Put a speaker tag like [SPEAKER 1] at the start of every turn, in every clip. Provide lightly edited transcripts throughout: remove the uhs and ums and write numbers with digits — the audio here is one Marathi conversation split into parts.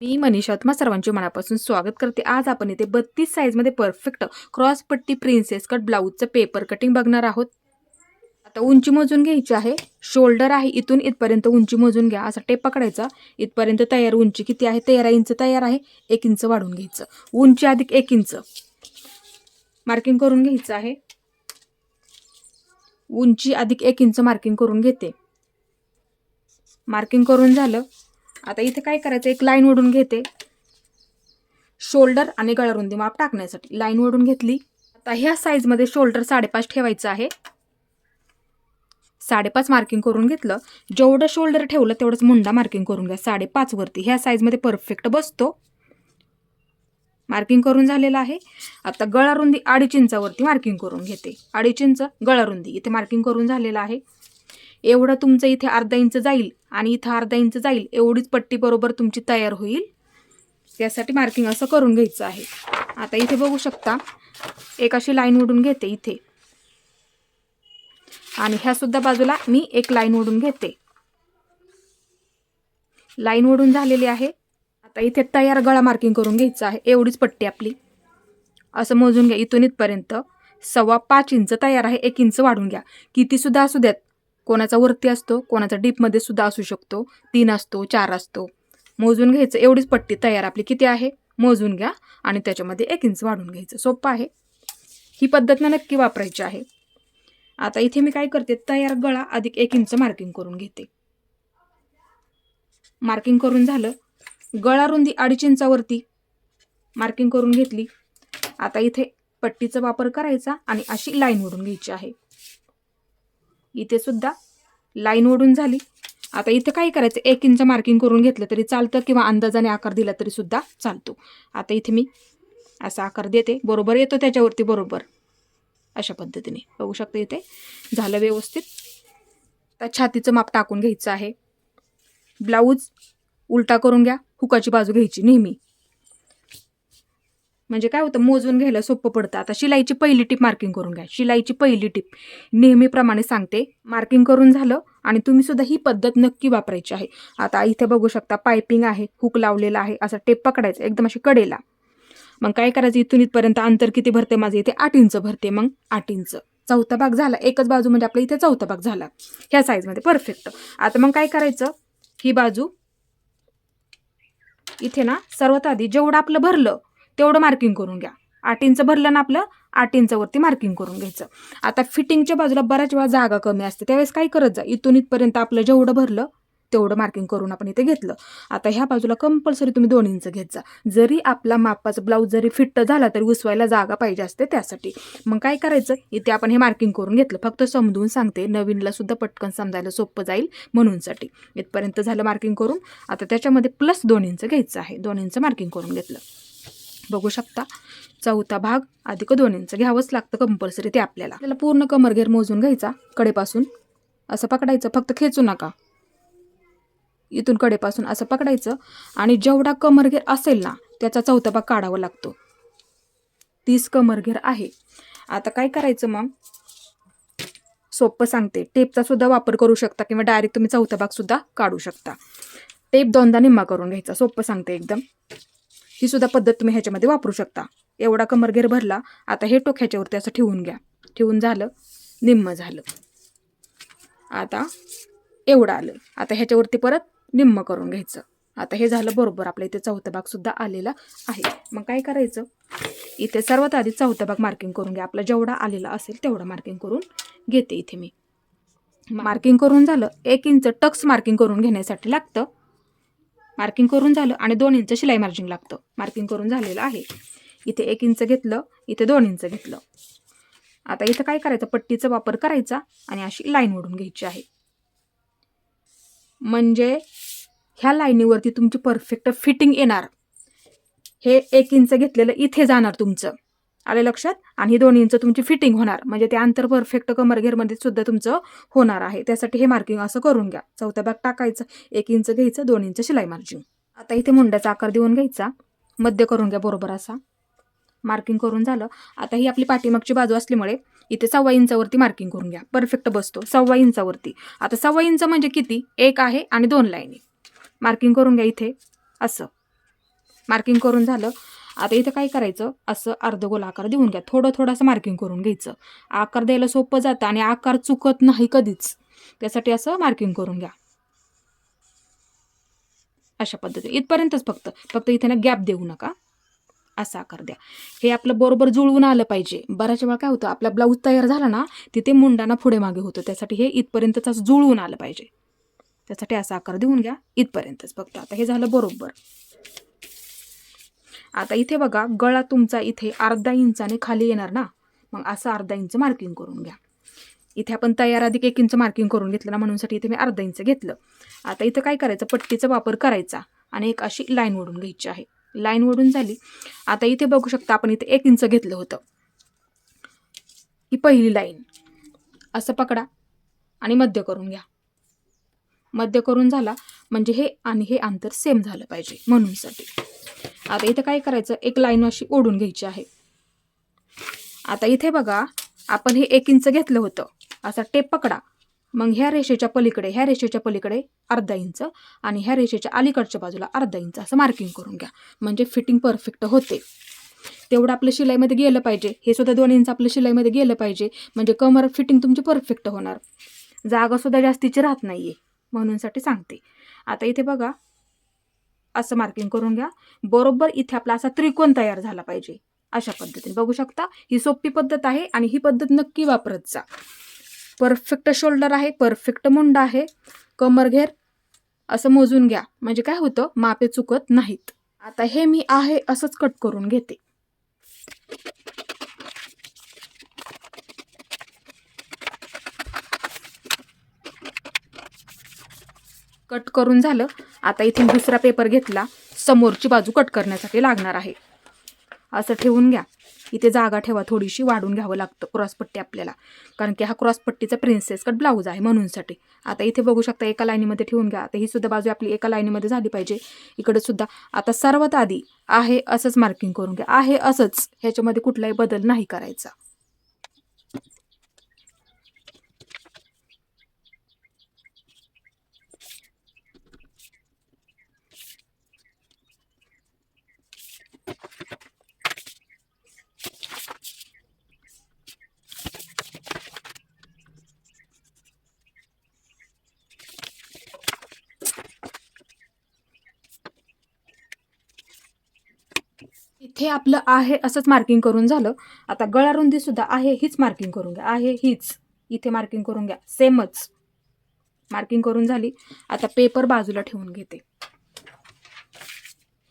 [SPEAKER 1] मी मनीषा तुम्हा सर्वांचे मनापासून स्वागत करते. आज आपण इथे 32 साईजमध्ये परफेक्ट क्रॉस पट्टी प्रिन्सेस कट ब्लाऊजचं पेपर कटिंग बघणार आहोत. आता उंची मोजून घ्यायची आहे. शोल्डर आहे इथून इथपर्यंत उंची मोजून घ्या. असा टेप पकडायचा. इथपर्यंत तयार उंची किती आहे? 13 इंच तयार आहे. 1 इंच वाढून घ्यायचं. उंची अधिक 1 इंच मार्किंग करून घ्यायचं आहे. उंची अधिक 1 इंच मार्किंग करून घेते. मार्किंग करून झालं. आता इथे काय करायचं, एक लाईन ओढून घेते. शोल्डर आणि गळा रुंदी माप टाकण्यासाठी लाईन ओढून घेतली. आता ह्या साईजमध्ये शोल्डर 5.5 ठेवायचं आहे. 5.5 मार्किंग करून घेतलं. जेवढं शोल्डर ठेवलं तेवढंच मुंडा मार्किंग करून घ्या 5.5 वरती. ह्या साईजमध्ये परफेक्ट बसतो. मार्किंग करून झालेलं आहे. आता गळा रुंदी 2.5 इंचावरती मार्किंग करून घेते. 2.5 इंच गळा रुंदी इथे मार्किंग करून झालेलं आहे. एवढं तुमचं इथे अर्धा इंच जाईल आणि इथं अर्धा इंच जाईल, एवढीच पट्टी बरोबर तुमची तयार होईल. त्यासाठी मार्किंग असं करून घ्यायचं आहे. आता इथे बघू शकता, एक अशी लाईन ओढून घेते इथे आणि ह्या सुद्धा बाजूला मी एक लाईन ओढून घेते. लाईन ओढून झालेली आहे. आता इथे तयार गळा मार्किंग करून घ्यायचं आहे. एवढीच पट्टी आपली. असं मोजून घ्या. इथून इथपर्यंत 5.25 इंच तयार आहे. 1 इंच वाढून घ्या. किती सुद्धा असू द्यात. कोणाचा वरती असतो, कोणाचा डीपमध्ये सुद्धा असू शकतो. 3 असतो, 4 असतो. मोजून घ्यायचं. एवढीच पट्टी तयार आपली किती आहे मोजून घ्या आणि त्याच्यामध्ये 1 इंच वाढून घ्यायचं. सोपं आहे. ही पद्धत नक्की वापरायची आहे. आता इथे मी काय करते, तयार गळा अधिक 1 इंच मार्किंग करून घेते. मार्किंग करून झालं. गळा रुंदी 2.5 इंचावरती मार्किंग करून घेतली. आता इथे पट्टीचा वापर करायचा आणि अशी लाईन ओढून घ्यायची आहे. इथे सुद्धा लाईन ओढून झाली. आता इथे काय करायचं, 1 इंच मार्किंग करून घेतलं तरी चालतं किंवा अंदाजाने आकार दिला तरी सुद्धा चालतो. आता इथे मी असा आकार देते. बरोबर येतो त्याच्यावरती बरोबर अशा पद्धतीने बघू शकता. इथे झालं व्यवस्थित. आता छातीचं माप टाकून घ्यायचं आहे. ब्लाऊज उलटा करून घ्या. हुकाची बाजू घ्यायची नेहमी, म्हणजे काय होतं, मोजून घ्यायला सोपं पडतं. आता शिलाईची पहिली टिप मार्किंग करून घ्या. शिलाईची पहिली टिप नेहमीप्रमाणे सांगते. मार्किंग करून झालं आणि तुम्ही सुद्धा ही पद्धत नक्की वापरायची आहे. आता इथे बघू शकता पायपिंग आहे, हुक लावलेला आहे. असा टेप पकडायचा एकदम अशी कडेला. मग काय करायचं, इथून इथपर्यंत अंतर किती भरते माझे, इथे 8 इंच भरते. मग 8 इंच चौथा भाग झाला. एकच बाजू म्हणजे आपल्या इथे चौथा भाग झाला ह्या साईजमध्ये परफेक्ट. आता मग काय करायचं, ही बाजू इथे ना सर्वात आधी जेवढं आपलं भरलं तेवढं मार्किंग करून घ्या. 8 इंच भरलं ना आपलं, 8 इंचावरती मार्किंग करून घ्यायचं. आता फिटिंगच्या बाजूला बऱ्याच वेळा जागा कमी असते, त्यावेळेस काय करत जा, इथून इथपर्यंत आपलं जेवढं भरलं तेवढं मार्किंग करून आपण इथे घेतलं. आता ह्या बाजूला कंपल्सरी तुम्ही 2 इंच घेत जा. जरी आपला मापाचा ब्लाऊज जरी फिट झाला तरी उसवायला जागा पाहिजे असते त्यासाठी. मग काय करायचं, इथे आपण हे मार्किंग करून घेतलं. फक्त समजून सांगते, नवीनला सुद्धा पटकन समजायला सोपं जाईल म्हणूनसाठी. इथपर्यंत झालं मार्किंग करून. आता त्याच्यामध्ये प्लस 2 इंच घ्यायचं आहे. 2 इंच मार्किंग करून घेतलं. बघू शकता, चौथा भाग अधिक 2 इंच घ्यावंच लागतं कंपल्सरी ते आपल्याला. पूर्ण कमरघेर मोजून घ्यायचा. कडेपासून असं पकडायचं, फक्त खेचू नका. इथून कडेपासून असं पकडायचं आणि जेवढा कमरघेर असेल ना त्याचा चौथा भाग काढावा लागतो. 30 कमरघेर आहे. आता काय करायचं, मग सोपं सांगते. टेपचा सुद्धा वापर करू शकता किंवा डायरेक्ट तुम्ही चौथा भाग सुद्धा काढू शकता. टेप 2दा निम्मा करून घ्यायचा. सोपं सांगते एकदम. ही सुद्धा पद्धत तुम्ही ह्याच्यामध्ये वापरू शकता. एवढा कमरघेर भरला. आता हे टोक ह्याच्यावरती असं ठेवून घ्या. ठेवून झालं, निम्म झालं. आता एवढं आलं. आता ह्याच्यावरती परत निम्म करून घ्यायचं. आता हे झालं बरोबर. आपल्या इथे चौथा भाग सुद्धा आलेला आहे. मग काय करायचं, इथे सर्वात आधी चौथा भाग मार्किंग करून घ्या. आपला जेवढा आलेला असेल तेवढा मार्किंग करून घेते. इथे मी मार्किंग करून झालं. 1 इंच टक्स मार्किंग करून घेण्यासाठी लागतं. मार्किंग करून झालं आणि 2 इंच शिलाई मार्जिन लागतं. मार्किंग करून झालेलं आहे. इथे 1 इंच घेतलं, इथे 2 इंच घेतलं. आता इथं काय करायचं, पट्टीचा वापर करायचा आणि अशी लाईन ओढून घ्यायची आहे. म्हणजे ह्या लाईनीवरती तुमची परफेक्ट फिटिंग येणार. हे 1 इंच घेतलेलं इथे जाणार तुमचं, आलं लक्षात. आणि ही 2 इंच तुमची फिटिंग होणार. म्हणजे ते अंतर परफेक्ट कमरघेरमध्ये सुद्धा तुमचं होणार आहे. त्यासाठी हे मार्किंग असं करून घ्या. चौथा भाग टाकायचं, 1 इंच घ्यायचं, 2 इंच शिलाई मार्जिन. आता इथे मुंड्याचा आकार देऊन घ्यायचा. मध्य करून घ्या बरोबर असा. मार्किंग करून झालं. आता ही आपली पाठीमागची बाजू असल्यामुळे इथे 1.25 इंचावरती मार्किंग करून घ्या. परफेक्ट बसतो 1.25 इंचावरती. आता 1.25 इंच म्हणजे किती, 1 आहे आणि 2 लाईनी. मार्किंग करून घ्या इथे असं. मार्किंग करून झालं. आता इथं काय करायचं, असं अर्धगोल आकार देऊन घ्या. थोडं थोडंसं मार्किंग करून घ्यायचं. आकार द्यायला सोपं जातं आणि आकार चुकत नाही कधीच. त्यासाठी असं मार्किंग करून घ्या. अशा पद्धतीने इथपर्यंतच फक्त इथे ना गॅप देऊ नका. असा आकार द्या. हे आपलं बरोबर जुळवून आलं पाहिजे. बऱ्याच वेळा काय होतं, आपला ब्लाऊज तयार झाला ना, तिथे मुंडाना पुढे मागे होतं. त्यासाठी हे इथपर्यंतच असं जुळवून आलं पाहिजे. त्यासाठी असा आकार देऊन घ्या. इथपर्यंतच फक्त. आता हे झालं बरोबर. आता इथे बघा, गळा तुमचा इथे अर्धा इंचाने खाली येणार ना, मग असं अर्धा इंच मार्किंग करून घ्या. इथे आपण तयार आधी 1 इंच मार्किंग करून घेतलं ना, म्हणूनसाठी इथे मी अर्धा इंच घेतलं. आता इथं काय करायचं, पट्टीचा वापर करायचा आणि एक अशी लाईन ओढून घ्यायची आहे. लाईन ओढून झाली. आता इथे बघू शकता, आपण इथे 1 इंच घेतलं होतं. ही पहिली लाईन असं पकडा आणि मध्य करून घ्या. मध्य करून झाला म्हणजे हे आणि हे अंतर सेम झालं पाहिजे म्हणूनसाठी. आता इथे काय करायचं, एक लाईन अशी ओढून घ्यायची आहे. आता इथे बघा, आपण हे 1 इंच घेतलं होतं. असा टेप पकडा. मग ह्या रेषेच्या पलीकडे अर्धा इंच आणि ह्या रेषेच्या अलीकडच्या बाजूला अर्धा इंच असं मार्किंग करून घ्या. म्हणजे फिटिंग परफेक्ट होते. तेवढं आपलं शिलाईमध्ये गेलं पाहिजे. हे सुद्धा 2 इंच आपलं शिलाईमध्ये गेलं पाहिजे. म्हणजे कमर फिटिंग तुमची परफेक्ट होणार. जागा सुद्धा जास्तीची राहत नाहीये म्हणूनसाठी सांगते. आता इथे बघा, असं मार्किंग करून घ्या. बरोबर इथे आपला असा त्रिकोण तयार झाला पाहिजे. अशा पद्धतीने बघू शकता. ही सोपी पद्धत आहे आणि ही पद्धत नक्की वापरत जा. परफेक्ट शोल्डर आहे, परफेक्ट मुंडा आहे, कमर घेर असं मोजून घ्या. म्हणजे काय होतं, मापे चुकत नाहीत. आता हे मी आहे असंच कट करून घेते. कट करून झालं. आता इथे दुसरा पेपर घेतला. समोरची बाजू कट करण्यासाठी लागणार आहे. असं ठेवून घ्या. इथे जागा ठेवा, थोडीशी वाढून घ्यावं लागतं क्रॉसपट्टी आपल्याला, कारण की हा क्रॉसपट्टीचा प्रिन्सेस कट ब्लाऊज आहे म्हणूनसाठी. आता इथे बघू शकता, एका लाईनीमध्ये ठेवून घ्या. आता ही सुद्धा बाजू आपली एका लाईनीमध्ये झाली पाहिजे. इकडे सुद्धा. आता सर्वात आधी आहे असंच मार्किंग करून घ्या. आहे असंच, ह्याच्यामध्ये कुठलाही बदल नाही करायचा. इथे आपलं आहे असंच मार्किंग करून झालं. आता गळा रुंदी सुद्धा आहे हीच मार्किंग करून घ्या. आहे हीच इथे मार्किंग करून घ्या. सेमच मार्किंग करून झाली. आता पेपर बाजूला ठेवून घेते.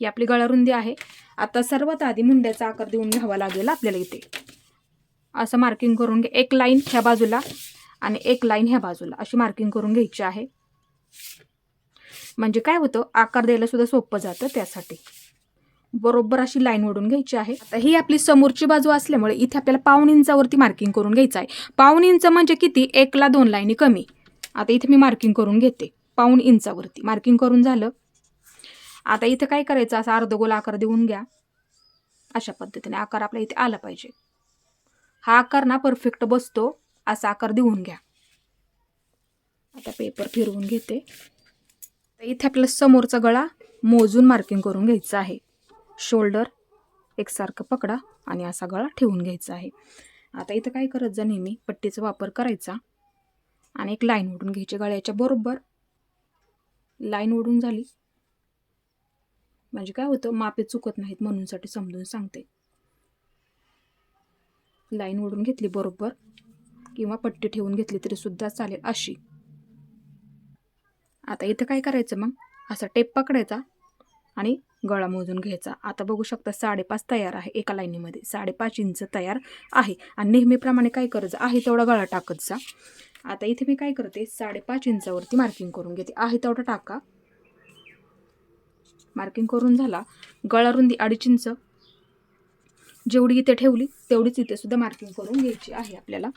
[SPEAKER 1] ही आपली गळा रुंदी आहे. आता सर्वात आधी मुंड्याचा आकार देऊन घ्यावा लागेल आपल्याला. इथे असं मार्किंग करून घ्या. एक लाईन ह्या बाजूला आणि एक लाईन ह्या बाजूला अशी मार्किंग करून घ्यायची आहे. म्हणजे काय होतं, आकार द्यायला सुद्धा सोपं जातं. त्यासाठी बरोबर अशी लाईन ओढून घ्यायची आहे. आता ही आपली समोरची बाजू असल्यामुळे इथे आपल्याला 1/2 इंचावरती मार्किंग करून घ्यायचं आहे. 1/2 इंच म्हणजे किती, 1 ला 2 लाईनी कमी. आता इथे मी मार्किंग करून घेते 1/2 इंचावरती. मार्किंग करून झालं. आता इथे काय करायचं, असा अर्धगोल आकार देऊन घ्या. अशा पद्धतीने आकार आपल्या इथे आला पाहिजे. हा आकार ना परफेक्ट बसतो, असा आकार देऊन घ्या. आता पेपर फिरवून घेते. इथे आपला समोरचा गळा मोजून मार्किंग करून घ्यायचं आहे. शोल्डर एकसारखं पकडा आणि असा गळा ठेवून घ्यायचा आहे. आता इथं काय करत जा, नेहमी पट्टीचा वापर करायचा आणि एक लाईन ओढून घ्यायची. गळ्याच्या बरोबर लाईन ओढून झाली म्हणजे काय होतं, मापे चुकत नाहीत म्हणूनसाठी समजून सांगते. लाईन ओढून घेतली बरोबर, किंवा पट्टी ठेवून घेतली तरी सुद्धा चालेल अशी. आता इथं काय करायचं, मग असा टेप पकडायचा आणि गळा मोजून घ्यायचा. आता बघू शकता 5.5 तयार आहे. एका लाईनीमध्ये 5.5 इंच तयार आहे. आणि नेहमीप्रमाणे काय करायचं, आहे तेवढा गळा टाकत जा. आता इथे मी काय करते, 5.5 इंचावरती मार्किंग करून घेते. आहे तेवढा टाका. मार्किंग करून झाला. गळा रुंदी 2.5 इंच जेवढी इथे ठेवली तेवढीच इथे सुद्धा मार्किंग करून घ्यायची आहे आपल्याला.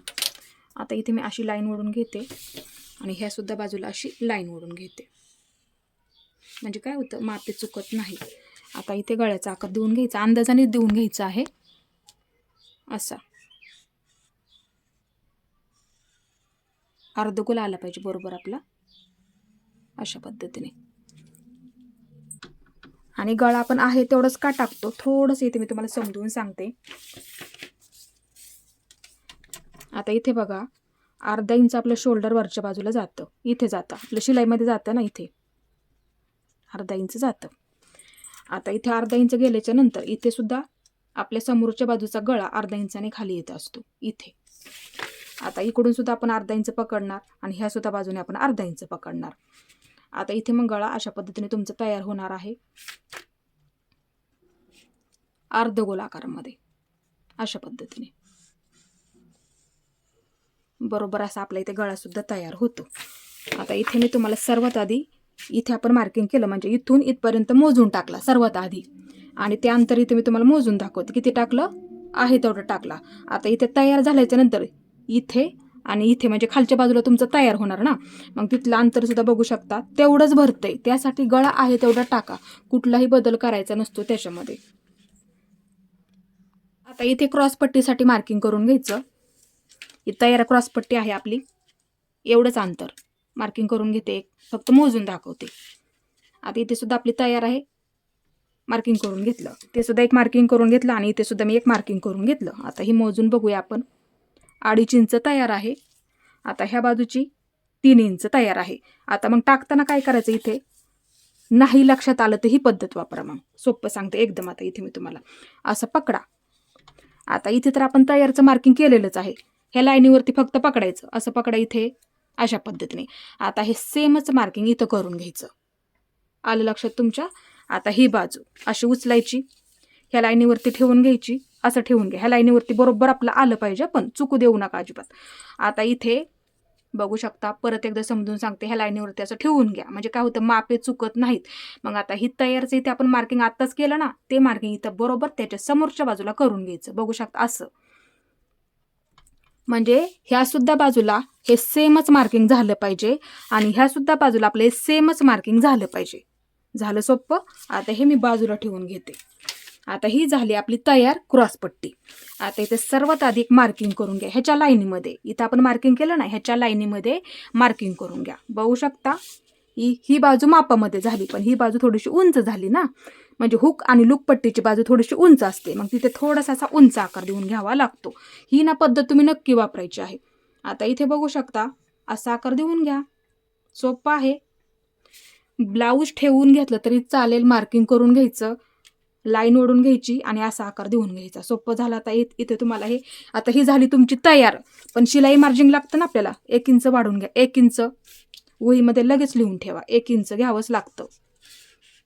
[SPEAKER 1] आता इथे मी अशी लाईन ओढून घेते आणि ह्या सुद्धा बाजूला अशी लाईन ओढून घेते. म्हणजे काय होतं, मापे चुकत नाही. आता इथे गळ्याचा आकार देऊन घ्यायचा, अंदाजाने देऊन घ्यायचा आहे. असा अर्धगोल आला पाहिजे बरोबर आपला, अशा पद्धतीने. आणि गळा आपण आहे तेवढंच का टाकतो, थोडंसं इथे मी तुम्हाला समजून सांगते. आता इथे बघा, अर्धा इंच आपलं शोल्डर वरच्या बाजूला जातं, इथे जातं आपलं शिलाईमध्ये जातं ना, इथे अर्धा इंच जातं. आता इथे अर्धा इंच गेल्याच्या नंतर इथे सुद्धा आपल्या समोरच्या बाजूचा गळा अर्धा इंचाने खाली येत असतो इथे. आता इकडून सुद्धा आपण अर्धा इंच पकडणार आणि ह्या सुद्धा बाजूने आपण अर्धा इंच पकडणार. आता इथे मग गळा अशा पद्धतीने तुमचा तयार होणार आहे, अर्धगोल आकारामध्ये अशा पद्धतीने. बरोबर असा आपला इथे गळा सुद्धा तयार होतो. आता इथे मी तुम्हाला सर्वात आधी इथे आपण मार्किंग केलं, म्हणजे इथून इथपर्यंत मोजून टाकला सर्वात आधी, आणि ते अंतर इथे मी तुम्हाला मोजून दाखवते किती टाकलं आहे तेवढं टाकला. आता इथे तयार झाल्याच्या नंतर इथे आणि इथे म्हणजे खालच्या बाजूला तुमचं तयार होणार ना, मग तिथलं अंतर सुद्धा बघू शकता तेवढंच भरतंय. त्यासाठी गळा आहे तेवढा टाका, कुठलाही बदल करायचा नसतो त्याच्यामध्ये. आता इथे क्रॉसपट्टीसाठी मार्किंग करून घ्यायचं. ही तयार क्रॉसपट्टी आहे आपली, एवढंच अंतर मार्किंग करून घेते, फक्त मोजून दाखवते. आता इथे सुद्धा आपली तयार आहे, मार्किंग करून घेतलं. ते सुद्धा एक मार्किंग करून घेतलं आणि इथे सुद्धा मी एक मार्किंग करून घेतलं. आता ही मोजून बघूया आपण. 2.5 इंच तयार आहे. आता ह्या बाजूची 3 इंच तयार आहे. आता मग टाकताना काय करायचं, इथे नाही लक्षात आलं तर ही पद्धत वापरा, मग सोपं सांगते एकदम. आता इथे मी तुम्हाला असं पकडा. आता इथे तर आपण तयारचं मार्किंग केलेलंच आहे, ह्या लाईनीवरती फक्त पकडायचं, असं पकडा इथे अशा पद्धतीने. आता हे सेमच मार्किंग इथं करून घ्यायचं, आलं लक्षात तुमच्या. आता ही बाजू अशी उचलायची, ह्या लाईनीवरती ठेवून घ्यायची, असं ठेवून घ्या. ह्या लाईनीवरती बरोबर आपलं आलं पाहिजे, पण चुकू देऊ नका अजिबात. आता इथे बघू शकता, परत एकदा समजून सांगते, ह्या लाईनीवरती असं ठेवून घ्या, म्हणजे काय होतं मापे चुकत नाहीत. मग आता ही तयारचं इथे आपण मार्किंग आत्ताच केलं ना, ते मार्किंग इथं बरोबर त्याच्या समोरच्या बाजूला करून घ्यायचं. बघू शकता असं, म्हणजे ह्या सुद्धा बाजूला हे सेमच मार्किंग झालं पाहिजे आणि ह्या सुद्धा बाजूला आपलं हे सेमच मार्किंग झालं पाहिजे. झालं सोपं. आता हे मी बाजूला ठेवून घेते. आता ही झाली आपली तयार क्रॉसपट्टी. आता इथे सर्वात आधी मार्किंग करून घ्या ह्याच्या लाईनीमध्ये, इथं आपण मार्किंग केलं ना, ह्याच्या लाईनीमध्ये मार्किंग करून घ्या. बघू शकता ही बाजू मापामध्ये झाली, पण ही बाजू थोडीशी उंच झाली ना, म्हणजे हुक आणि लूक पट्टीची बाजू थोडीशी उंच असते, मग तिथे थोडासा असा उंच आकार देऊन घ्यावा लागतो. ही ना पद्धत तुम्ही नक्की वापरायची आहे. आता इथे बघू शकता असा आकार देऊन घ्या, सोपं आहे. ब्लाऊज ठेवून घेतलं तरी चालेल, मार्किंग करून घ्यायचं, लाईन ओढून घ्यायची आणि असा आकार देऊन घ्यायचा. सोपं झालं. आता इथे तुम्हाला हे, आता ही झाली तुमची तयार, पण शिलाई मार्जिंग लागतं ना आपल्याला, 1 इंच वाढून घ्या. 1 इंच वहीमध्ये लगेच लिहून ठेवा, 1 इंच घ्यावंच लागतं.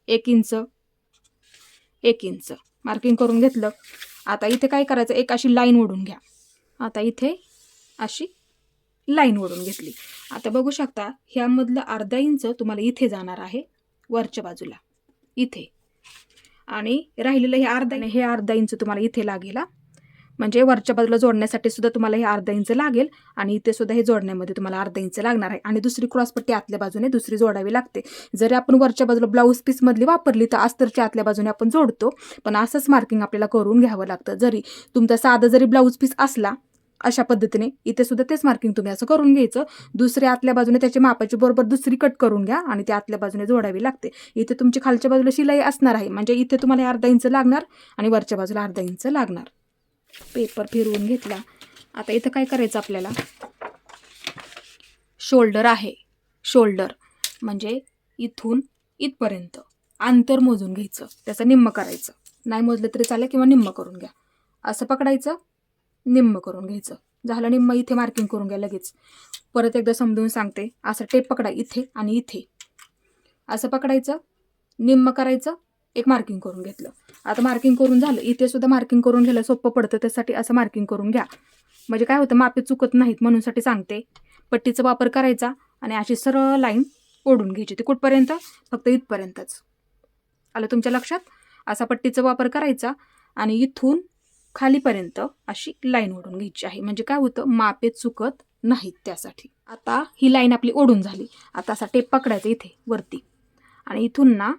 [SPEAKER 1] 1 इंच 1 इंच मार्किंग करून घेतलं. आता इथे काय करायचं, एक अशी लाईन ओढून घ्या. आता इथे अशी लाईन ओढून घेतली. आता बघू शकता ह्यामधलं अर्धा इंच तुम्हाला इथे जाणार आहे वरच्या बाजूला इथे, आणि राहिलेलं हे अर्धा इंच तुम्हाला इथे लागेल, म्हणजे वरच्या बाजूला जोडण्यासाठी सुद्धा तुम्हाला हे अर्धा इंच लागेल आणि इथे सुद्धा हे जोडण्यामध्ये तुम्हाला अर्धा इंच लागणार आहे. आणि दुसरी क्रॉसपट्टी आतल्या बाजूने दुसरी जोडावी लागते. जरी आपण वरच्या बाजूला ब्लाऊज पीस मधली वापरली तर अस्तरच्या आतल्या बाजूने आपण जोडतो, पण असंच मार्किंग आपल्याला करून घ्यावं लागतं. जरी तुमचा साधा जरी ब्लाऊज पीस असला अशा पद्धतीने, इथे सुद्धा तेच मार्किंग तुम्ही असं करून घ्यायचं. दुसऱ्या आतल्या बाजूने त्याची मापाची बरोबर दुसरी कट करून घ्या आणि त्या आतल्या बाजूने जोडावी लागते. इथे तुमची खालच्या बाजूला शिलाई असणार आहे, म्हणजे इथे तुम्हाला अर्धा इंच लागणार आणि वरच्या बाजूला अर्धा इंच लागणार. पेपर फिरवून घेतला. आता इथं काय करायचं आपल्याला, शोल्डर आहे, शोल्डर म्हणजे इथून इथपर्यंत अंतर मोजून घ्यायचं, त्याचं निम्म करायचं. नाही मोजलं तरी चालेल किंवा निम्म करून घ्या. असं पकडायचं, निम्म करून घ्यायचं. झालं निम्म. इथे मार्किंग करून घ्या लगेच. परत एकदा समजून सांगते, असं टेप पकडा इथे आणि इथे असं पकडायचं, निम्म करायचं, एक मार्किंग करून घेतलं. आता मार्किंग करून झालं. इथे सुद्धा मार्किंग करून घ्यायला सोपं पडतं, त्यासाठी असं मार्किंग करून घ्या, म्हणजे काय होतं मापे चुकत नाहीत, म्हणून साठी सांगते. पट्टीचा वापर करायचा आणि अशी सरळ लाईन ओढून घ्यायची. ते कुठपर्यंत, फक्त इथपर्यंतच. आलं तुमच्या लक्षात. असा पट्टीचा वापर करायचा आणि इथून खालीपर्यंत अशी लाईन ओढून घ्यायची आहे, म्हणजे काय होतं मापे चुकत नाहीत त्यासाठी. आता ही लाईन आपली ओढून झाली. आता असा टेप पकडायचा इथे वरती आणि इथून ना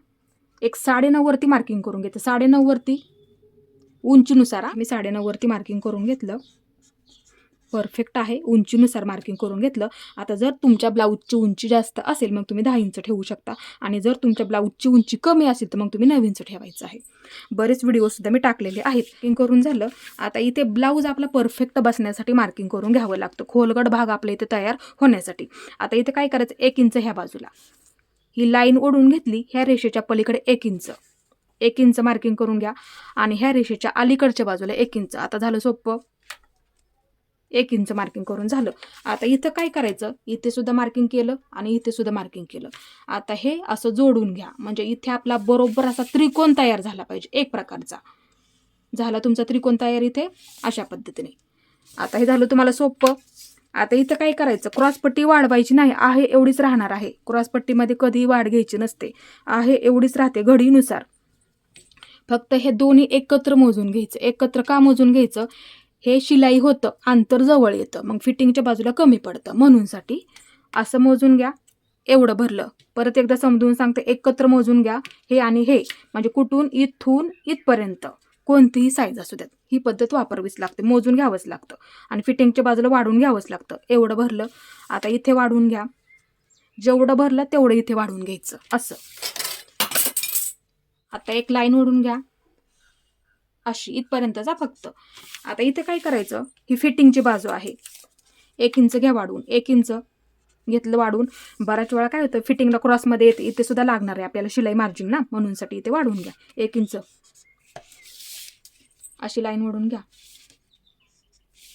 [SPEAKER 1] एक 9.5 वरती मार्किंग करून घेते. 9.5 वरती उंचीनुसार मी 9.5 वरती मार्किंग करून घेतलं. परफेक्ट आहे. उंचीनुसार मार्किंग करून घेतलं. आता जर तुमच्या ब्लाऊजची उंची जास्त असेल मग तुम्ही 10 इंच ठेवू शकता आणि जर तुमच्या ब्लाऊजची उंची कमी असेल तर मग तुम्ही 9 इंच ठेवायचं आहे. बरेच व्हिडिओसुद्धा मी टाकलेले आहेत. मार्किंग करून झालं. आता इथे ब्लाऊज आपला परफेक्ट बसण्यासाठी मार्किंग करून घ्यावं लागतं, खोलगट भाग आपल्या इथे तयार होण्यासाठी. आता इथे काय करायचं, 1 इंच ह्या बाजूला ही लाईन ओढून घेतली, ह्या रेषेच्या पलीकडे 1 इंच मार्किंग करून घ्या आणि ह्या रेषेच्या अलीकडच्या बाजूला 1 इंच. आता झालं सोपं, 1 इंच मार्किंग करून झालं. आता इथं काय करायचं, इथे सुद्धा मार्किंग केलं आणि इथे सुद्धा मार्किंग केलं. आता हे असं जोडून घ्या, म्हणजे इथे आपला बरोबर असा त्रिकोण तयार झाला पाहिजे, एक प्रकारचा. झाला तुमचा त्रिकोण तयार इथे अशा पद्धतीने. आता हे झालं तुम्हाला सोपं. आता इथं काय करायचं, क्रॉसपट्टी वाढवायची नाही, आहे एवढीच राहणार आहे. क्रॉसपट्टीमध्ये कधीही वाढ घ्यायची नसते, आहे एवढीच राहते घडीनुसार. फक्त हे दोन्ही एकत्र मोजून घ्यायचं. एकत्र का मोजून घ्यायचं, हे शिलाई होतं, अंतर जवळ येतं, मग फिटिंगच्या बाजूला कमी पडतं, म्हणूनसाठी असं मोजून घ्या. एवढं भरलं. परत एकदा समजून सांगते, एकत्र मोजून घ्या हे आणि हे, म्हणजे कुठून इथून इथपर्यंत कोणतीही साईज असू द्यात, ही पद्धत वापरावीच लागते, मोजून घ्यावंच लागतं आणि फिटिंगच्या बाजूला वाढून घ्यावंच लागतं. एवढं भरलं. आता इथे वाढून घ्या, जेवढं भरलं तेवढं इथे वाढून घ्यायचं असं. आता एक लाईन ओढून घ्या अशी इथपर्यंतचा फक्त. आता इथे काय करायचं, ही फिटिंगची बाजू आहे, 1 इंच घ्या वाढून. 1 इंच घेतलं वाढून. बऱ्याच वेळा काय होतं, फिटिंगला क्रॉसमध्ये येते, इथे सुद्धा लागणार आहे आपल्याला शिलाई मार्जिन ना, म्हणूनसाठी इथे वाढून घ्या 1 इंच. अशी लाईन ओढून घ्या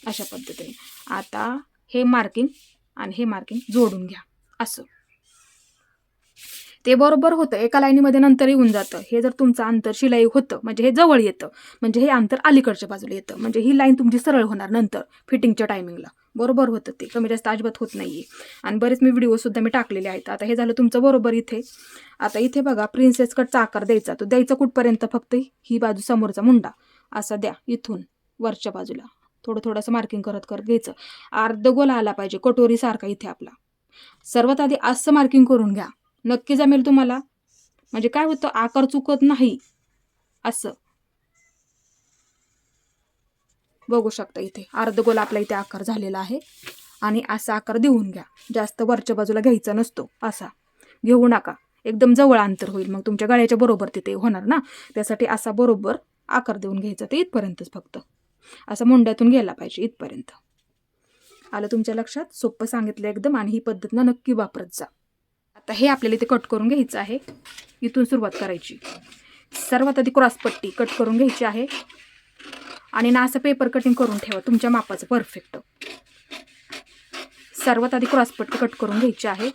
[SPEAKER 1] अशा पद्धतीने. आता हे मार्किंग आणि हे मार्किंग जोडून घ्या असं. ते बरोबर होतं, एका लाईनीमध्ये नंतर येऊन जातं. हे जर तुमचं अंतर शिलाई होतं म्हणजे हे जवळ येतं, म्हणजे हे अंतर अलीकडच्या बाजूला येतं, म्हणजे ही लाईन तुमची सरळ होणार नंतर फिटिंगच्या टायमिंगला. बरोबर होतं, ते कमी जास्त अजिबात होत नाहीये. आणि बरेच मी व्हिडिओसुद्धा मी टाकलेले आहेत. आता हे झालं तुमचं बरोबर इथे. आता इथे बघा, प्रिन्सेस कटचा आकार द्यायचा. तो द्यायचा कुठपर्यंत, फक्त ही बाजू समोरचा मुंडा असा द्या, इथून वरच्या बाजूला थोडंसं मार्किंग करत करत घ्यायचं. अर्धगोल आला पाहिजे कटोरीसारखा इथे आपला. सर्वात आधी असं मार्किंग करून घ्या, नक्की जमेल तुम्हाला. म्हणजे काय होतं, आकार चुकत नाही असं. बघू शकता इथे अर्धगोल आपला इथे आकार झालेला आहे आणि असा आकार देऊन घ्या. जास्त वरच्या बाजूला घ्यायचा नसतो, असा घेऊ नका, एकदम जवळ अंतर होईल, मग तुमच्या गळ्याच्या बरोबर तिथे होणार ना, त्यासाठी असा बरोबर आकार देऊन घ्यायचा. ते इथपर्यंतच फक्त असं मुंड्यातून गेला पाहिजे इथपर्यंत. आलं तुमच्या लक्षात, सोपं सांगितलं एकदम, आणि ही पद्धत ना नक्की वापरत जा. आता हे आपल्याला इथे कट करून घ्यायचं आहे. इथून सुरुवात करायची. सर्वात आधी क्रॉसपट्टी कट करून घ्यायची आहे आणि ना असं पेपर कटिंग करून ठेवा तुमच्या मापाचं परफेक्ट. सर्वात आधी क्रॉसपट्टी कट करून घ्यायची आहे.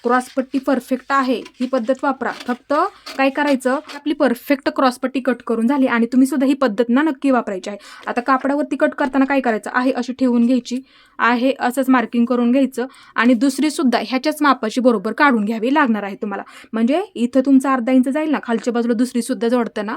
[SPEAKER 1] क्रॉसपट्टी परफेक्ट आहे, ही पद्धत वापरा. फक्त काय करायचं, आपली परफेक्ट क्रॉसपट्टी कट करून झाली आणि तुम्ही सुद्धा ही पद्धत ना नक्की वापरायची आहे. आता कापडावरती कट करताना काय करायचं आहे, अशी ठेवून घ्यायची आहे, असंच मार्किंग करून घ्यायचं आणि दुसरी सुद्धा ह्याच्याच मापाची बरोबर काढून घ्यावी लागणार आहे तुम्हाला. म्हणजे इथं तुमचा अर्धा इंच जाईल ना, खालच्या बाजूला दुसरी सुद्धा जोडताना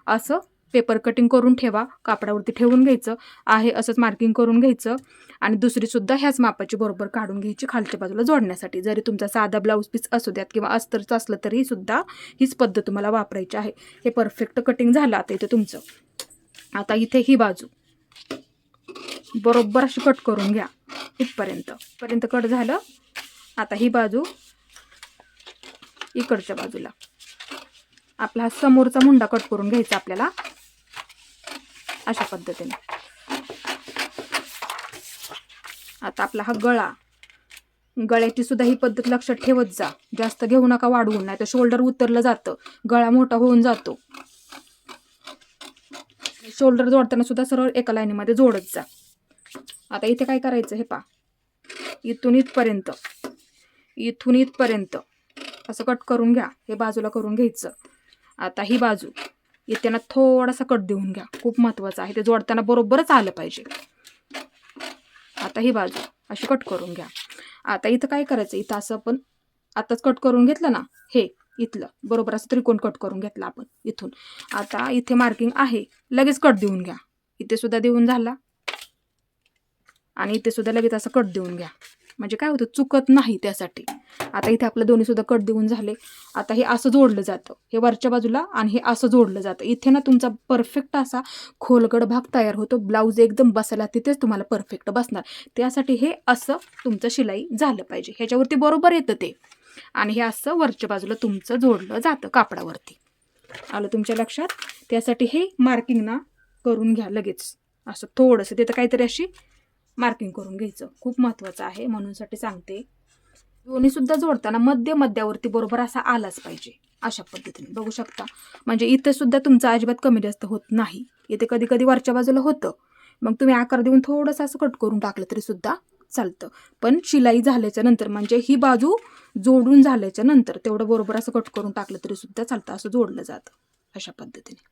[SPEAKER 1] असं पेपर कटिंग करून ठेवा, कापडावरती ठेवून घ्यायचं आहे, असंच मार्किंग करून घ्यायचं आणि दुसरी सुद्धा ह्याच मापाची बरोबर काढून घ्यायची खालच्या बाजूला जोडण्यासाठी. जरी तुमचा साधा ब्लाऊज पीस असू द्यात किंवा अस्तरचं असलं तरी सुद्धा हीच पद्धत तुम्हाला वापरायची आहे. हे परफेक्ट कटिंग झालं आता इथे तुमचं. आता इथे ही बाजू बरोबर अशी कट करून घ्या इथपर्यंत कट झालं. आता ही बाजू इकडच्या बाजूला आपला हा समोरचा मुंडा कट करून घ्यायचा आपल्याला अशा पद्धतीने. आता आपला हा गळ्याची सुद्धा ही पद्धत लक्षात ठेवत जा. जास्त घेऊ नका वाढवून, नाही तर शोल्डर उतरलं जातं, गळा मोठा होऊन जातो. शोल्डर जोडताना सुद्धा सरळ एका लाईनीमध्ये जोडत जा. आता इथे काय करायचं, हे पा, इथून इथपर्यंत असं कट करून घ्या. हे बाजूला करून घ्यायचं. आता ही बाजू इथे ना थोडासा कट देऊन घ्या, खूप महत्त्वाचं आहे, ते जोडताना बरोबरच आलं पाहिजे. आता ही बाजू अशी कट करून घ्या. आता इथं काय करायचं, इथं असं आपण आताच कट करून घेतलं ना, हे इथलं बरोबर असं त्रिकोण कट करून घेतला आपण इथून. आता इथे मार्किंग आहे, लगेच कट देऊन घ्या. इथे सुद्धा देऊन झाला आणि इथे सुद्धा लगेच असं कट देऊन घ्या. म्हणजे काय होतं, चुकत नाही त्यासाठी. आता इथे आपलं दोन्ही सुद्धा कट देऊन झाले. आता हे असं जोडलं जातं, हे वरच्या बाजूला आणि हे असं जोडलं जातं. इथे ना तुमचा परफेक्ट असा खोलगट भाग तयार होतो. ब्लाऊज एकदम बसायला तिथेच तुम्हाला परफेक्ट बसणार. त्यासाठी हे असं तुमचं शिलाई झालं पाहिजे, ह्याच्यावरती बरोबर येतं ते. आणि हे असं वरच्या बाजूला तुमचं जोडलं जातं कापडावरती. आलं तुमच्या लक्षात? त्यासाठी हे मार्किंग ना करून घ्या लगेच. असं थोडंसं तिथं काहीतरी अशी मार्किंग करून घ्यायचं, खूप महत्त्वाचं आहे म्हणूनसाठी सांगते. दोन्ही सुद्धा जोडताना मध्यावरती बरोबर असा आलाच पाहिजे, अशा पद्धतीने बघू शकता. म्हणजे इथं सुद्धा तुमचं अजिबात कमी जास्त होत नाही. इथे कधी कधी वरच्या बाजूला होतं, मग तुम्ही आकार देऊन थोडंसं असं कट करून टाकलं तरी सुद्धा चालतं. पण शिलाई झाल्याच्या नंतर, म्हणजे ही बाजू जोडून झाल्याच्या नंतर तेवढं बरोबर असं कट करून टाकलं तरी सुद्धा चालतं. असं जोडलं जातं अशा पद्धतीने.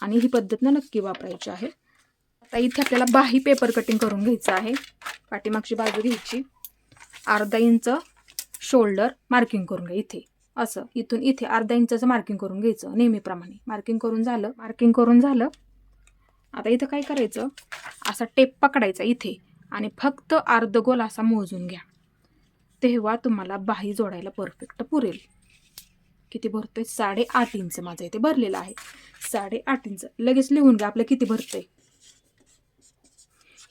[SPEAKER 1] आणि ही पद्धत ना नक्की वापरायची आहे. आता इथे आपल्याला बाही पेपर कटिंग करून घ्यायचं आहे. पाठीमागची बाजू घ्यायची, अर्धा इंच शोल्डर मार्किंग करून घ्या. इथे असं इथून इथे अर्धा इंचाचं मार्किंग करून घ्यायचं नेहमीप्रमाणे. मार्किंग करून झालं. आता इथं काय करायचं, असा टेप पकडायचा इथे आणि फक्त अर्धगोल असा मोजून घ्या. तेव्हा तुम्हाला बाही जोडायला परफेक्ट पुरेल. किती भरतोय? 8.5 इंच माझं इथे भरलेलं आहे. 8.5 इंच लगेच लिहून घ्या आपलं किती भरतंय.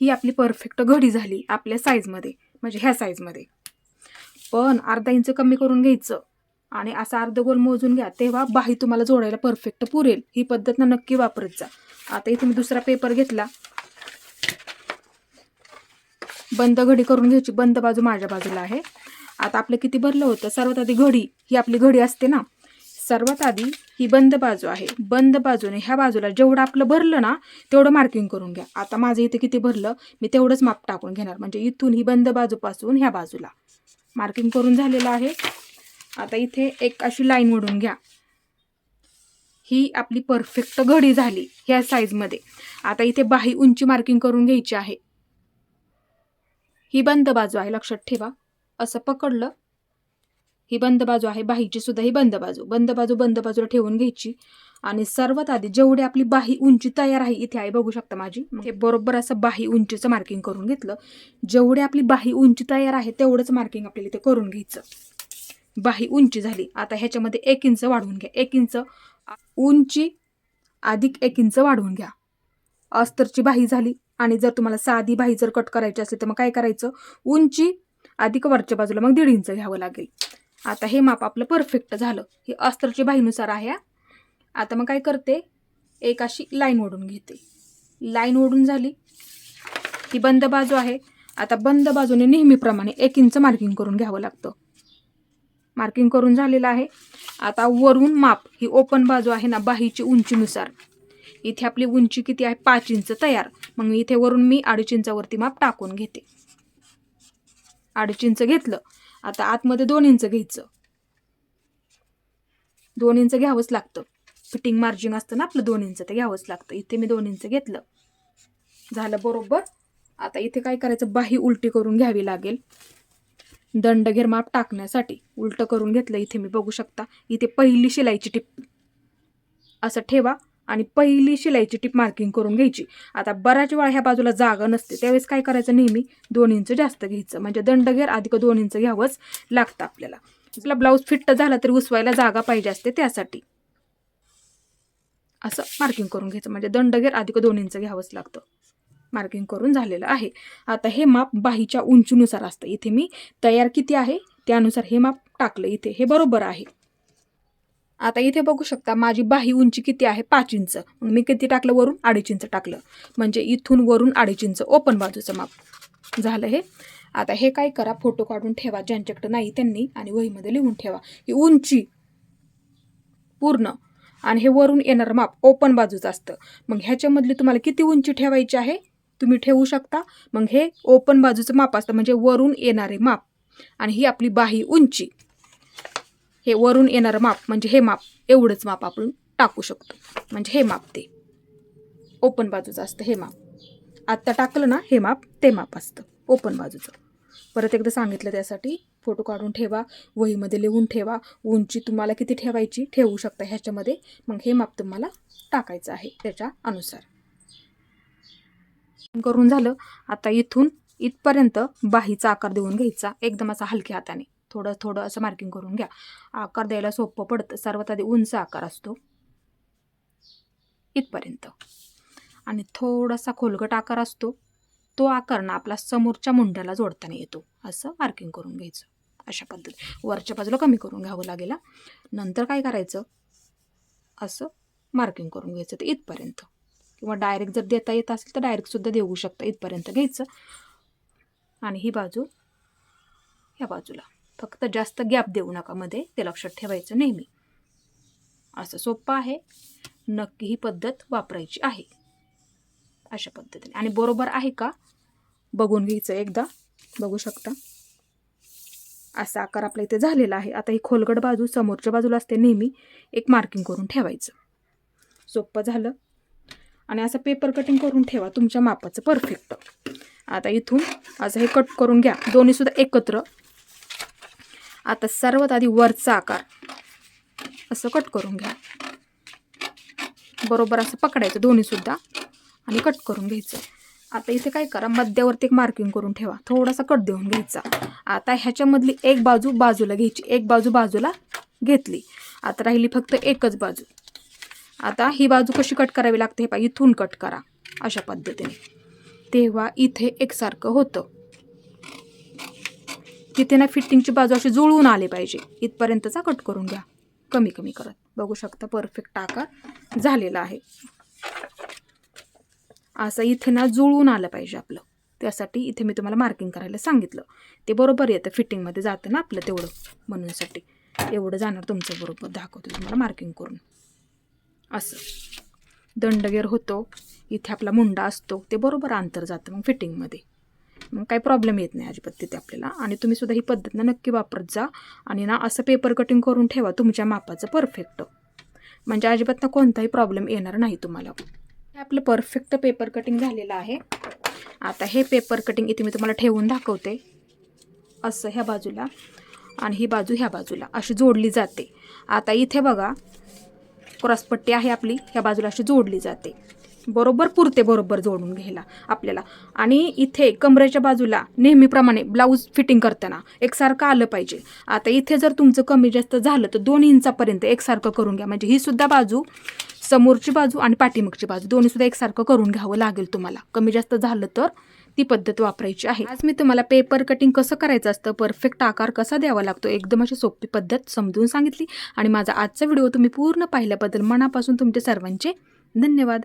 [SPEAKER 1] ही आपली परफेक्ट घडी झाली आपल्या साईजमध्ये, म्हणजे ह्या साईजमध्ये. पण अर्धा इंच कमी करून घ्यायचं आणि असा अर्धगोल मोजून घ्या, तेव्हा बाही तुम्हाला जोडायला परफेक्ट पुरेल. ही पद्धत ना नक्की वापरत जा. आता इथे मी दुसरा पेपर घेतला, बंद घडी करून घ्यायची. बंद बाजू माझ्या बाजूला आहे. आता आपलं किती भरलं होतं, सर्वात आधी घडी, ही आपली घडी असते ना, सर्वात आधी ही बंद बाजू आहे. बंद बाजूने ह्या बाजूला जेवढं आपलं भरलं ना तेवढं मार्किंग करून घ्या. आता माझं इथे किती भरलं मी तेवढंच माप टाकून घेणार. म्हणजे इथून ही बंद बाजूपासून ह्या बाजूला मार्किंग करून झालेलं आहे. आता इथे एक अशी लाईन ओढून घ्या. ही आपली परफेक्ट घडी झाली ह्या साईजमध्ये. आता इथे बाही उंची मार्किंग करून घ्यायची आहे. ही बंद बाजू आहे, लक्षात ठेवा. असं पकडलं, ही बंद बाजू आहे, बाहीची सुद्धा ही बंद बाजूला ठेवून घ्यायची. आणि सर्वात आधी जेवढी आपली बाही उंची तयार आहे, इथे आहे बघू शकता माझी, हे बरोबर असं बाही उंचीचं मार्किंग करून घेतलं. जेवढी आपली बाही उंची तयार आहे तेवढंच मार्किंग आपल्याला इथे करून घ्यायचं. बाही उंची झाली. आता ह्याच्यामध्ये 1 इंच वाढवून घ्या. 1 इंच उंची अधिक 1 इंच वाढवून घ्या. अस्तरची बाही झाली. आणि जर तुम्हाला साधी बाही जर कट करायची असेल तर मग काय करायचं, उंची अधिक वरच्या बाजूला मग 1.5 इंच घ्यावं लागेल. आता हे माप आपलं परफेक्ट झालं. ही अस्तरची बाहीनुसार आहे. आता मग काय करते, एक अशी लाईन ओढून घेते. लाईन ओढून झाली. ही बंद बाजू आहे. आता बंद बाजूने नेहमीप्रमाणे 1 इंच मार्किंग करून घ्यावं लागतं. मार्किंग करून झालेलं आहे. आता वरून माप, ही ओपन बाजू आहे ना बाहीची उंचीनुसार, इथे आपली उंची किती आहे 5 इंच तयार. मग इथे वरून मी 2.5 इंचावरती माप टाकून घेते. 2.5 इंच घेतलं. आता आतमध्ये 2 इंच घ्यायचं. 2 इंच घ्यावंच लागतं. फिटिंग मार्जिन असतं ना आपलं 2 इंच, ते घ्यावंच लागतं. इथे मी 2 इंच घेतलं. झालं बरोबर. आता इथे काय करायचं, बाही उलटी करून घ्यावी लागेल. दंडघेर माप टाकण्यासाठी उलट करून घेतलं. इथे मी बघू शकता, इथे पहिली शिलाईची टिप असं ठेवा आणि पहिली शिलाईची टिप मार्किंग करून घ्यायची. आता बऱ्याच वेळा ह्या बाजूला जागा नसते, त्यावेळेस काय करायचं, नेहमी 2 इंच जास्त घ्यायचं. म्हणजे दंडघेर अधिक 2 इंच घ्यावंच लागतं आपल्याला. आपला ब्लाऊज फिट झाला तरी उसवायला जागा पाहिजे असते, त्यासाठी असं मार्किंग करून घ्यायचं. म्हणजे दंडघेर अधिक 2 इंच घ्यावंच लागतं. मार्किंग करून झालेलं आहे. आता हे माप बाहीच्या उंचीनुसार असतं. इथे मी तयार किती आहे त्यानुसार हे माप टाकलं. इथे हे बरोबर आहे. आता इथे बघू शकता माझी बाही उंची किती आहे 5 इंच. मग मी किती टाकलं, वरून 2.5 इंच टाकलं. म्हणजे इथून वरून 2.5 इंच ओपन बाजूचं माप झालं हे. आता हे काय करा, फोटो काढून ठेवा ज्यांच्याकडे नाही त्यांनी, आणि वहीमध्ये लिहून ठेवा ही उंची पूर्ण. आणि हे वरून येणारं माप ओपन बाजूचं असतं. मग ह्याच्यामधली तुम्हाला किती उंची ठेवायची आहे तुम्ही ठेवू शकता. मग हे ओपन बाजूचं माप असतं, म्हणजे वरून येणारे माप. आणि ही आपली बाही उंची, हे वरून येणारं माप, म्हणजे हे माप, एवढंच माप आपण टाकू शकतो. म्हणजे हे माप ते ओपन बाजूचं असतं. हे माप आत्ता टाकलं ना, हे माप ते माप असतं ओपन बाजूचं. परत एकदा सांगितलं, त्यासाठी फोटो काढून ठेवा, वहीमध्ये लिहून ठेवा. उंची तुम्हाला किती ठेवायची ठेवू शकता ह्याच्यामध्ये. मग हे माप तुम्हाला टाकायचं आहे त्याच्या अनुसार. करून झालं. आता इथून इथपर्यंत बाहीचा आकार देऊन घ्यायचा, एकदम असा हलक्या हाताने थोडं थोडं असं मार्किंग करून घ्या. आकार द्यायला सोपं पडतं. सर्वात आधी उंच आकार असतो इथपर्यंत, आणि थोडासा खोलगट आकार असतो, तो आकार ना आपला समोरच्या मुंड्याला जोडताना येतो. असं मार्किंग करून घ्यायचं. अशा पद्धती वरच्या बाजूला कमी करून घ्यावं लागेल. नंतर काय करायचं, असं मार्किंग करून घ्यायचं ते इथपर्यंत, किंवा डायरेक्ट जर देता येत असेल तर डायरेक्टसुद्धा देऊ शकता. इथपर्यंत घ्यायचं आणि ही बाजू ह्या बाजूला, फक्त जास्त गॅप देऊ नका मध्ये, ते लक्षात ठेवायचं नेहमी. असं सोपं आहे, नक्की ही पद्धत वापरायची आहे अशा पद्धतीने. आणि बरोबर आहे का बघून घ्यायचं एकदा. बघू शकता असा आकार आपल्या इथे झालेला आहे. आता ही खोलगट बाजू समोरच्या बाजूला असते नेहमी, एक मार्किंग करून ठेवायचं. सोपं झालं. आणि असं पेपर कटिंग करून ठेवा तुमच्या मापाचं परफेक्ट. आता इथून असं हे कट करून घ्या, दोन्हीसुद्धा एकत्र. आता सर्वात आधी वरचा आकार असं कट करून घ्या, बरोबर असं पकडायचं दोन्हीसुद्धा आणि कट करून घ्यायचं. आता इथे काय करा, मध्यावरती एक मार्किंग करून ठेवा, थोडासा कट देऊन घ्यायचा. आता ह्याच्यामधली एक बाजू बाजूला घ्यायची, एक बाजू बाजूला घेतली. आता राहिली फक्त एकच बाजू. आता ही बाजू कशी कट करावी लागते हे पहा, इथून कट करा अशा पद्धतीने, तेव्हा इथे एकसारखं होतं. तिथे ना फिटिंगची बाजू अशी जुळून आले पाहिजे. इथपर्यंतचा कट करून घ्या, कमी कमी करत. बघू शकता परफेक्ट आकार झालेला आहे. असं इथे ना जुळून आलं पाहिजे आपलं, त्यासाठी इथे मी तुम्हाला मार्किंग करायला सांगितलं. ते बरोबर येतं, फिटिंगमध्ये जातं ना आपलं तेवढं, म्हणूनसाठी एवढं जाणार तुमचं बरोबर. दाखवतो तुम्हाला मार्किंग करून. असं दंडगेर होतो, इथे आपला मुंडा असतो, ते बरोबर अंतर जातं मग फिटिंगमध्ये. मग काही प्रॉब्लेम येत नाही अजिबात तिथे आपल्याला. आणि तुम्ही सुद्धा ही पद्धत ना नक्की वापरत जा. आणि ना असं पेपर कटिंग करून ठेवा तुमच्या मापाचं परफेक्ट, म्हणजे अजिबात ना कोणताही प्रॉब्लेम येणार नाही तुम्हाला. हे आपलं परफेक्ट पेपर कटिंग झालेलं आहे. आता हे पेपर कटिंग इथे मी तुम्हाला ठेवून दाखवते. असं ह्या बाजूला आणि ही बाजू ह्या बाजूला अशी जोडली जाते. आता इथे बघा क्रॉसपट्टी आहे आपली, ह्या बाजूला अशी जोडली जाते, बरोबर पुरते बरोबर जोडून घ्यायला आपल्याला. आणि इथे कमरेच्या बाजूला नेहमीप्रमाणे ब्लाऊज फिटिंग करताना एकसारखं आलं पाहिजे. आता इथे जर तुमचं कमी जास्त झालं तर 2 इंचापर्यंत एकसारखं करून घ्या, म्हणजे ही सुद्धा बाजू, समोरची बाजू आणि पाठीमागची बाजू दोन्हीसुद्धा एकसारखं करून घ्यावं लागेल तुम्हाला. कमी जास्त झालं तर ती पद्धत वापरायची आहे. आज मी तुम्हाला पेपर कटिंग कसं करायचं असतं, परफेक्ट आकार कसा द्यावा लागतो, एकदम अशी सोपी पद्धत समजून सांगितली. आणि माझा आजचा व्हिडिओ तुम्ही पूर्ण पाहिल्याबद्दल मनापासून तुमचे सर्वांचे धन्यवाद.